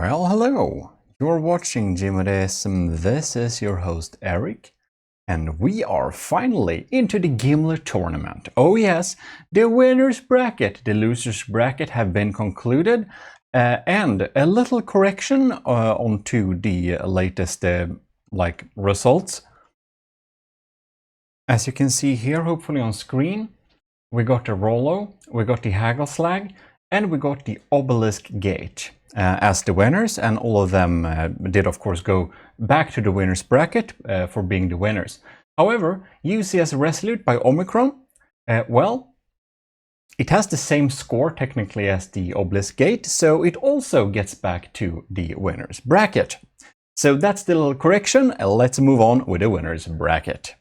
Well, hello. You're watching GMODISM. This is your host Eric, and we are finally into the Gimle tournament. Oh yes, the winners bracket, the losers bracket have been concluded, and a little correction onto the latest results. As you can see here, hopefully on screen, we got the Rollo, we got the Hagelslag, and we got the Obelisk Gate as the winners, and all of them did of course go back to the winners bracket for being the winners. However, UCS Resolute by Omicron, well, it has the same score technically as the Obelisk Gate, so it also gets back to the winners bracket. So that's the little correction. Let's move on with the winners bracket.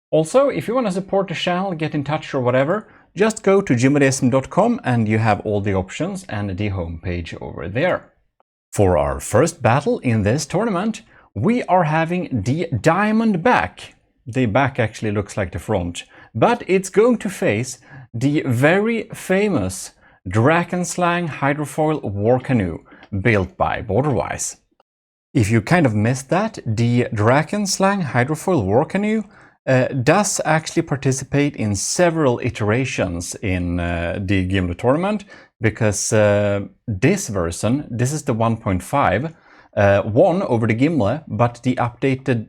Also, if you want to support the channel, get in touch or whatever, just go to GMODISM.com and you have all the options and the homepage over there. For our first battle in this tournament, we are having the Diamond Back. The back actually looks like the front, but it's going to face the very famous Drakenslang hydrofoil war canoe built by Borderwise. If you kind of missed that, the Drakenslang hydrofoil war canoe does actually participate in several iterations in the Gimle tournament, because this version, this is the 1.5, won over the Gimle, but the updated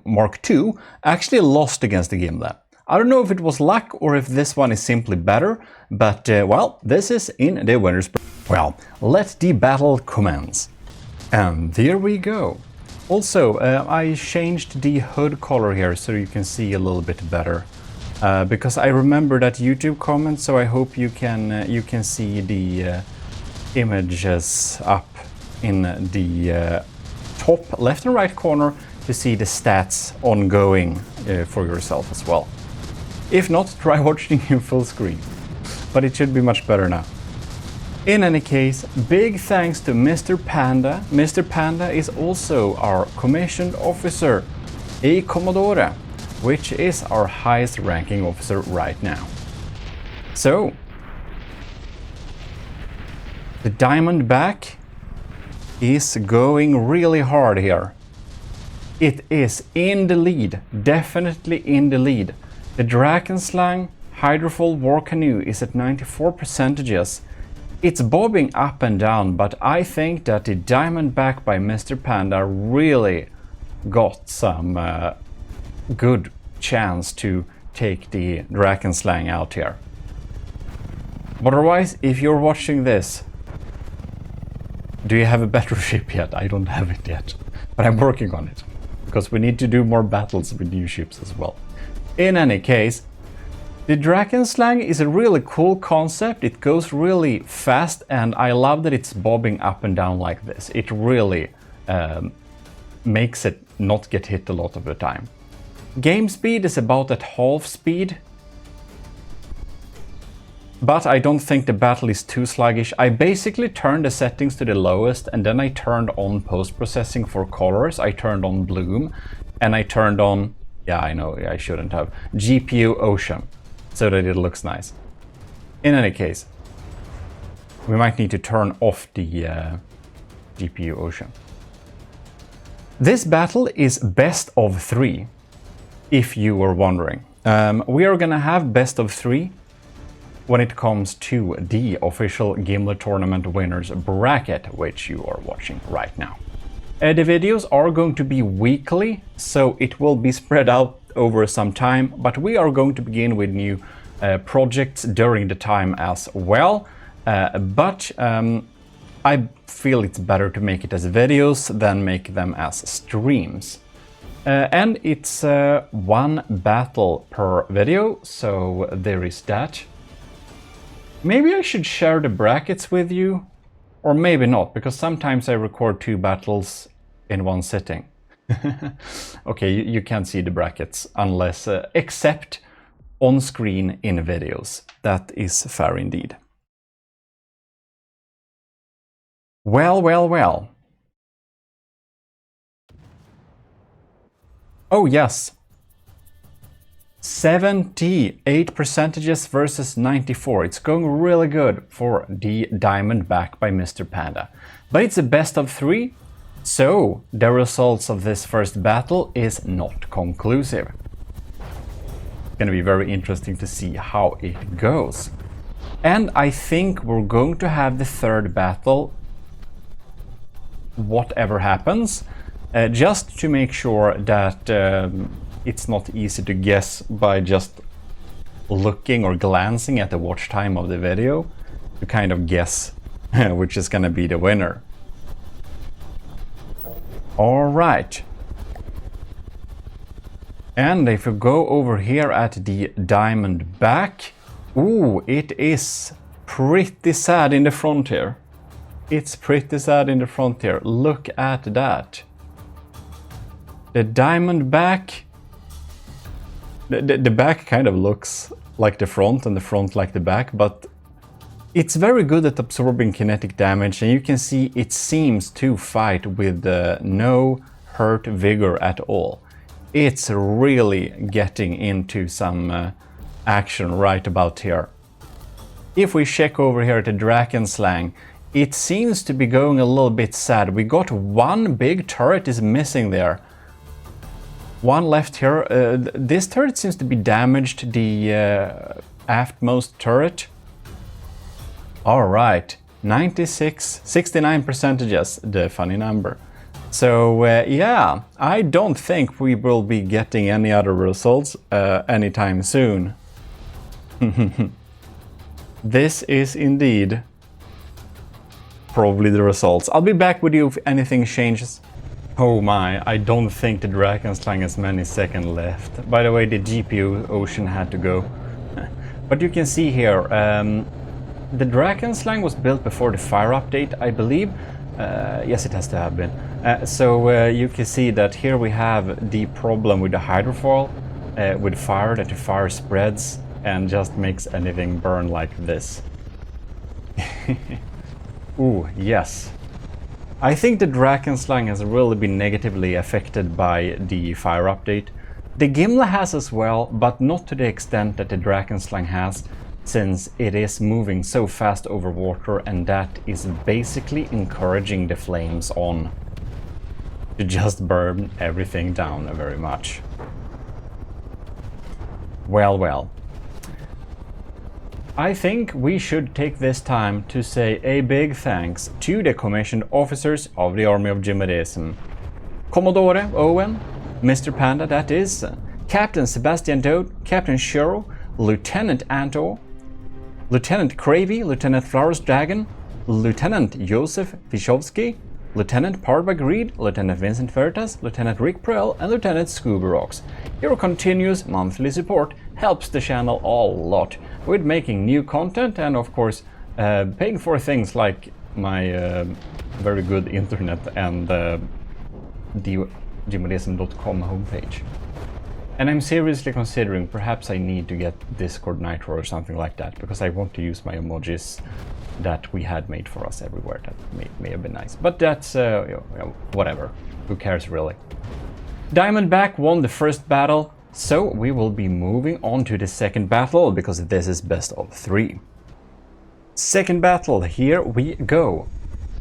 Mark II actually lost against the Gimle. I don't know if it was luck or if this one is simply better, but well, this is in the winners. Well, let the battle commence. And there we go. Also, I changed the hood color here so you can see a little bit better, because I remember that YouTube comment, so I hope you can see the images up in the top left and right corner to see the stats ongoing for yourself as well. If not, try watching in full screen, but it should be much better now. In any case, big thanks to Mr. Panda. Mr. Panda is also our commissioned officer, a Commodore, which is our highest ranking officer right now. So, the Diamond Back is going really hard here. It is in the lead, definitely in the lead. The Drakenslang hydrofoil war canoe is at 94%. It's bobbing up and down, but I think that the Diamond Back by Mr. Panda really got some good chance to take the Drakenslang out here. Otherwise, if you're watching this, do you have a better ship yet? I don't have it yet, but I'm working on it, because we need to do more battles with new ships as well. In any case, the Drakenslang is a really cool concept. It goes really fast, and I love that it's bobbing up and down like this. It really makes it not get hit a lot of the time. Game speed is about at half speed, but I don't think the battle is too sluggish. I basically turned the settings to the lowest, and then I turned on post-processing for colors. I turned on bloom, and I turned on, yeah, I know I shouldn't have, GPU ocean, so that it looks nice. In any case, we might need to turn off the GPU ocean. This battle is best of 3, if you were wondering. We are gonna have best of 3 when it comes to the official Gimle tournament winners bracket, which you are watching right now. The videos are going to be weekly, so it will be spread out over some time, but we are going to begin with new projects during the time as well. But I feel it's better to make it as videos than make them as streams. And it's one battle per video, so there is that. Maybe I should share the brackets with you, or maybe not, because sometimes I record 2 battles in one sitting. Okay, you can't see the brackets unless, except on screen in videos. That is fair indeed. Well, well, well. Oh yes. 78% versus 94. It's going really good for the Diamondback by Mr. Panda. But it's a best of 3, so the results of this first battle is not conclusive. It's gonna be very interesting to see how it goes. And I think we're going to have the third battle, whatever happens, just to make sure that it's not easy to guess by just looking or glancing at the watch time of the video to kind of guess which is gonna be the winner. All right. And if you go over here at the Diamondback, ooh, it is pretty sad in the front here. It's pretty sad in the front here. Look at that. The Diamondback, the back kind of looks like the front and the front like the back, but it's very good at absorbing kinetic damage, and you can see it seems to fight with no hurt vigor at all. It's really getting into some action right about here. If we check over here at the Drakenslang, it seems to be going a little bit sad. We got one big turret is missing there. One left here. This turret seems to be damaged, the aftmost turret. All right, 69%, the funny number. So yeah, I don't think we will be getting any other results anytime soon. This is indeed probably the results. I'll be back with you if anything changes. Oh my, I don't think the Drakenslang has many seconds left. By the way, the GPU Ocean had to go. But you can see here, the Drakenslang was built before the fire update, I believe. Yes, it has to have been. So you can see that here we have the problem with the hydrofoil, with fire, that the fire spreads and just makes anything burn like this. Ooh, yes. I think the Drakenslang has really been negatively affected by the fire update. The Gimle has as well, but not to the extent that the Drakenslang has, since it is moving so fast over water, and that is basically encouraging the flames on to just burn everything down very much. Well, well. I think we should take this time to say a big thanks to the commissioned officers of the Army of GMODISM. Commodore Owen, Mr. Panda, that is, Captain Sebastian Doe, Captain Shiro, Lieutenant Anto, Lieutenant Cravey, Lieutenant Flowers Dragon, Lieutenant Joseph Fishovsky, Lieutenant Parvag Reed, Lieutenant Vincent Veritas, Lieutenant Rick Prell, and Lieutenant Scuba Rocks. Your continuous monthly support helps the channel a lot with making new content and, of course, paying for things like my very good internet and the GMODISM.com homepage. And I'm seriously considering perhaps I need to get Discord Nitro or something like that, because I want to use my emojis that we had made for us everywhere. That may have been nice, but that's whatever. Who cares really? Diamondback won the first battle, so we will be moving on to the second battle, because this is best of 3. Second battle, here we go.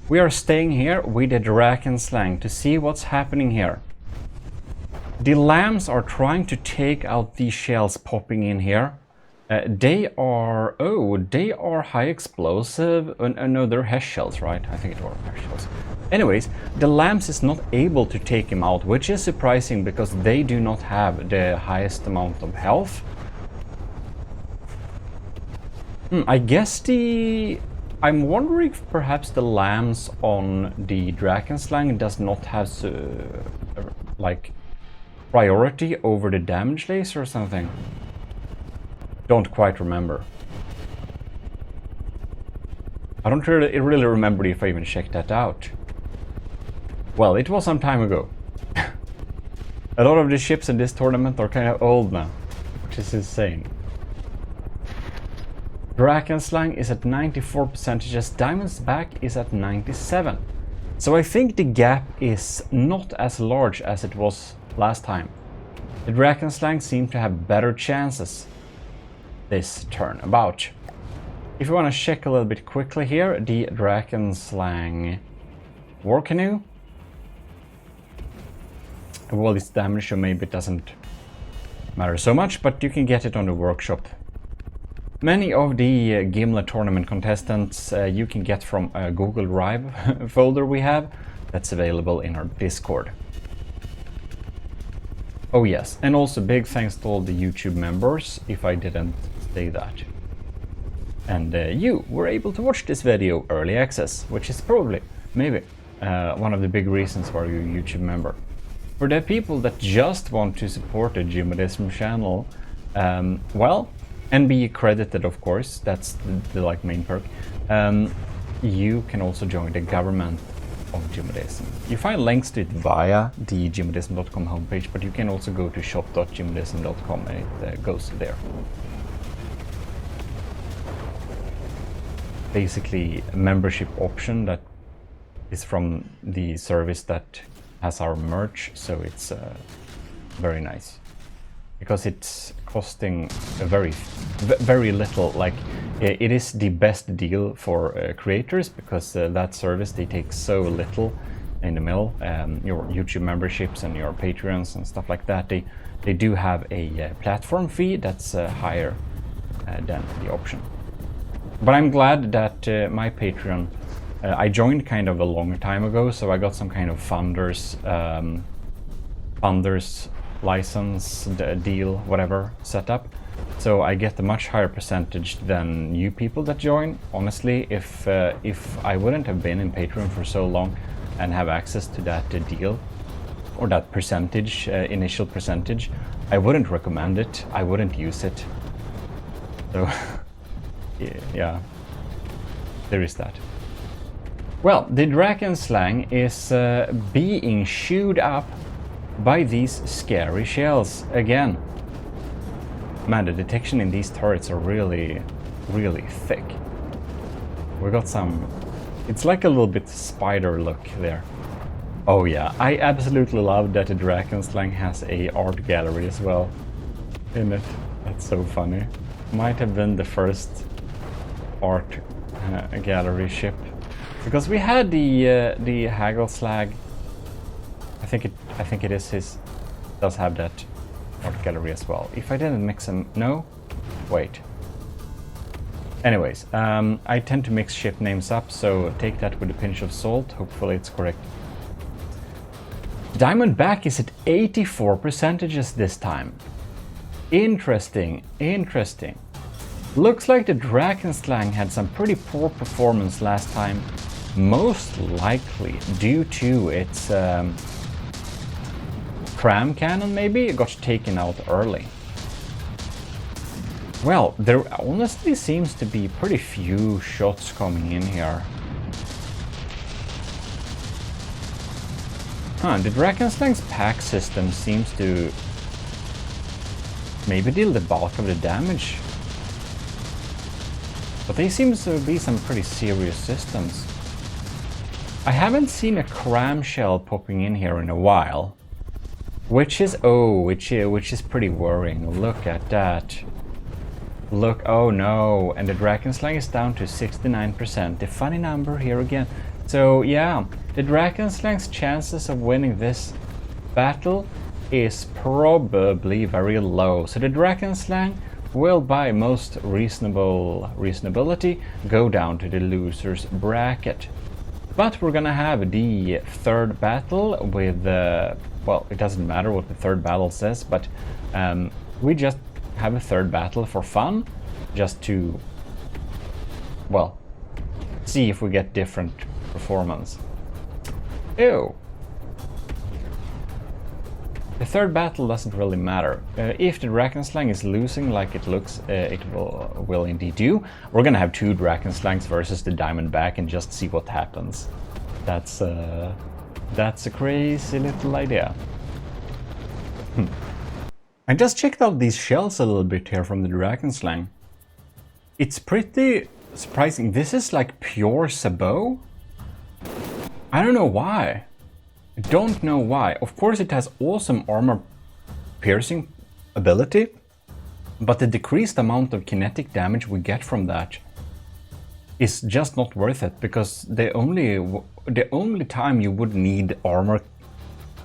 We are staying here with the Drakenslang to see what's happening here. The lambs are trying to take out these shells popping in here. They are high explosive. No, they're HESH shells, right? I think it were HESH shells. Anyways, the lambs is not able to take him out, which is surprising because they do not have the highest amount of health. I guess I'm wondering if perhaps the lambs on the Drakenslang does not have like priority over the damage laser or something. Don't quite remember. I don't really remember if I even checked that out. Well, it was some time ago. A lot of the ships in this tournament are kind of old now, which is insane. Drakenslang is at 94%, Diamondback is at 97%. So I think the gap is not as large as it was last time. The Drakenslang seem to have better chances this turn about. If you want to check a little bit quickly here, the Drakenslang war canoe. Well, it's damaged, so maybe it doesn't matter so much, but you can get it on the workshop. Many of the Gimle tournament contestants you can get from a Google Drive folder we have that's available in our Discord. Oh yes, and also big thanks to all the YouTube members, if I didn't say that. And you were able to watch this video early access, which is probably, maybe, one of the big reasons why you're a YouTube member. For the people that just want to support the GMODISM channel, well, and be credited, of course, that's the like main perk, you can also join the government of GMODISM. You find links to it via the GMODISM.com homepage, but you can also go to shop.gmodism.com and it goes there. Basically a membership option that is from the service that has our merch, so it's very nice. Because it's costing a very little, like it is the best deal for creators, because that service, they take so little in the middle. Your YouTube memberships and your Patreons and stuff like that, they do have a platform fee that's higher than the option. But I'm glad that my Patreon, I joined kind of a long time ago, so I got some kind of funders license deal, whatever, set up. So I get a much higher percentage than new people that join. Honestly, if I wouldn't have been in Patreon for so long and have access to that deal, or that percentage, initial percentage, I wouldn't recommend it, I wouldn't use it. So, yeah, there is that. Well, the Drakenslang is being chewed up by these scary shells again. Man, the detection in these turrets are really thick. We got some... It's like a little bit spider look there. Oh yeah, I absolutely love that the Drakenslang has a art gallery as well in it. That's so funny. Might have been the first art gallery ship. Because we had the Hagelslag. I think it is his. Does have that art gallery as well. If I didn't mix them, no, wait. Anyways, I tend to mix ship names up, so take that with a pinch of salt. Hopefully it's correct. Diamondback is at 84% this time. Interesting, interesting. Looks like the Drakenslang had some pretty poor performance last time, most likely due to its cram cannon, maybe? It got taken out early. Well, there honestly seems to be pretty few shots coming in here. The Drakenslang's pack system seems to maybe deal the bulk of the damage. But they seem to be some pretty serious systems. I haven't seen a cram shell popping in here in a while. Which is pretty worrying. Look at that. Look, oh no, and the Drakenslang is down to 69%. The funny number here again. So yeah, the Drakenslang's chances of winning this battle is probably very low. So the Drakenslang will, by most reasonability, go down to the loser's bracket. But we're gonna have the third battle with well, it doesn't matter what the third battle says, but we just have a third battle for fun, just to, well, see if we get different performance. Ew. The third battle doesn't really matter. If the Drakenslang is losing like it looks, it will indeed do. We're gonna have two Drakenslangs versus the Diamondback and just see what happens. That's a crazy little idea. I just checked out these shells a little bit here from the Drakenslang. It's pretty surprising. This is like pure sabot. I don't know why. I don't know why. Of course it has awesome armor piercing ability, but the decreased amount of kinetic damage we get from that is just not worth it, because the only time you would need armor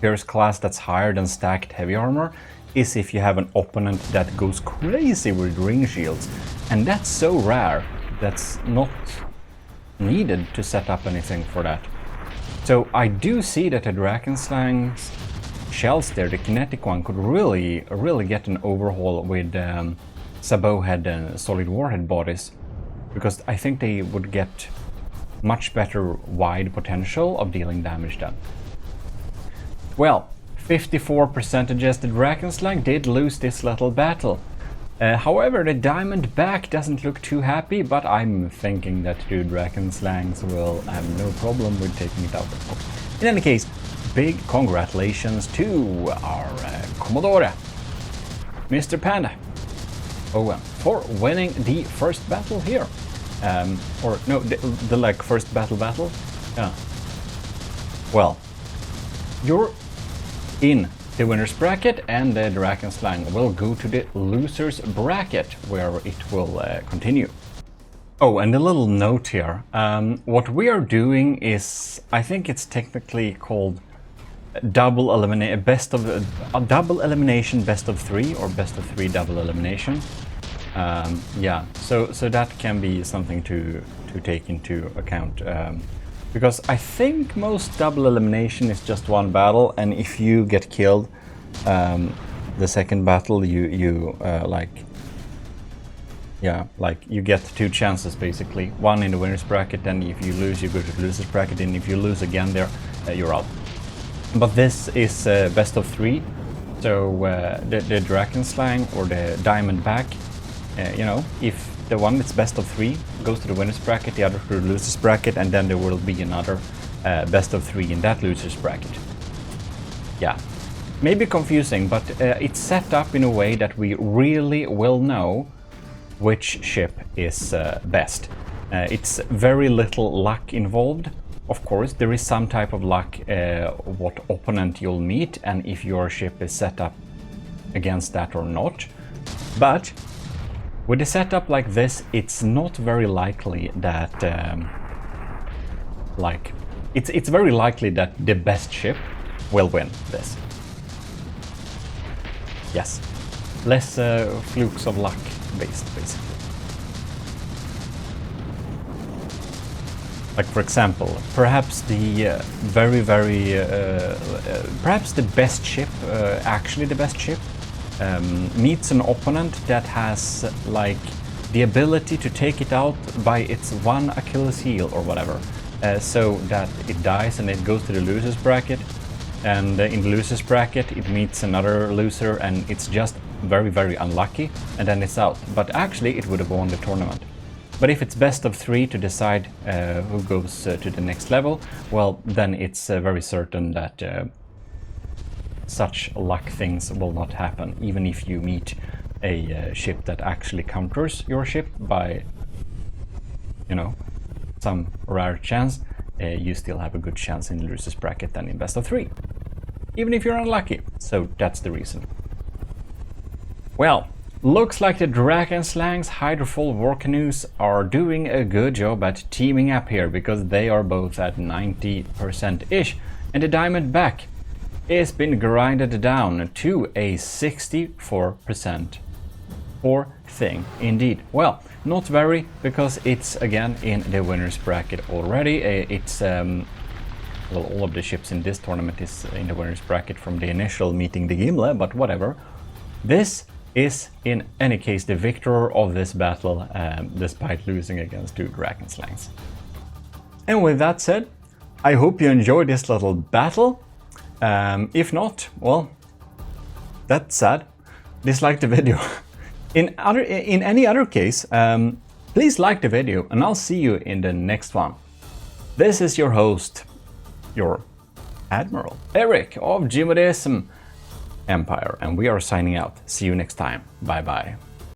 pierce class that's higher than stacked heavy armor is if you have an opponent that goes crazy with ring shields, and that's so rare that's not needed to set up anything for that. So I do see that the Drakenslang's shells there, the kinetic one, could really get an overhaul with sabot and solid warhead bodies, because I think they would get much better wide potential of dealing damage then. Well, 54% the Drakenslang did lose this little battle. However, the Diamondback doesn't look too happy, but I'm thinking that the Drakenslangs will have no problem with taking it out. In any case, big congratulations to our Commodore, Mr. Panda, Owen, for winning the first battle here. Or no, the like first battle. Yeah. Well, you're in the winner's bracket, and the Drakenslang will go to the loser's bracket, where it will continue. Oh, and a little note here. What we are doing is, I think it's technically called double elimination, best of 3, or best of 3 double elimination. Yeah, so that can be something to take into account. Because I think most double elimination is just one battle, and if you get killed the second battle, you you get 2 chances basically. One in the winner's bracket, then if you lose, you go to the loser's bracket, and if you lose again there, you're out. But this is best of 3, so the Drakenslang or the Diamondback, you know, if the one that's best of 3 goes to the winner's bracket, the other to the loser's bracket, and then there will be another best of 3 in that loser's bracket. Yeah, maybe confusing, but it's set up in a way that we really will know which ship is best. It's very little luck involved. Of course, there is some type of luck what opponent you'll meet, and if your ship is set up against that or not. But with a setup like this, it's not very likely that it's very likely that the best ship will win this. Yes, less flukes of luck based, basically. Like, for example, perhaps the perhaps the best ship, actually the best ship, meets an opponent that has like the ability to take it out by its one Achilles heel or whatever, so that it dies and it goes to the loser's bracket, and in the loser's bracket it meets another loser and it's just very unlucky, and then it's out. But actually it would have won the tournament. But if it's best of 3 to decide who goes to the next level, well, then it's very certain that such luck things will not happen, even if you meet a ship that actually counters your ship by, you know, some rare chance. You still have a good chance in the loser's bracket than in best of 3, even if you're unlucky. So that's the reason. Well, looks like the Drakenslang's Hydrofoil war canoes are doing a good job at teaming up here, because they are both at 90%-ish, and the Diamondback has been grinded down to a 64%. Poor thing indeed. Well, not very, because it's again in the winner's bracket already. It's well, all of the ships in this tournament is in the winner's bracket from the initial meeting the Gimle, but whatever. This is in any case the victor of this battle, despite losing against 2 Drakenslangs. And with that said, I hope you enjoyed this little battle. If not, well, that's sad. Dislike the video. In any other case, please like the video, and I'll see you in the next one. This is your host, your Admiral Eric of GMODISM Empire, and we are signing out. See you next time. Bye bye.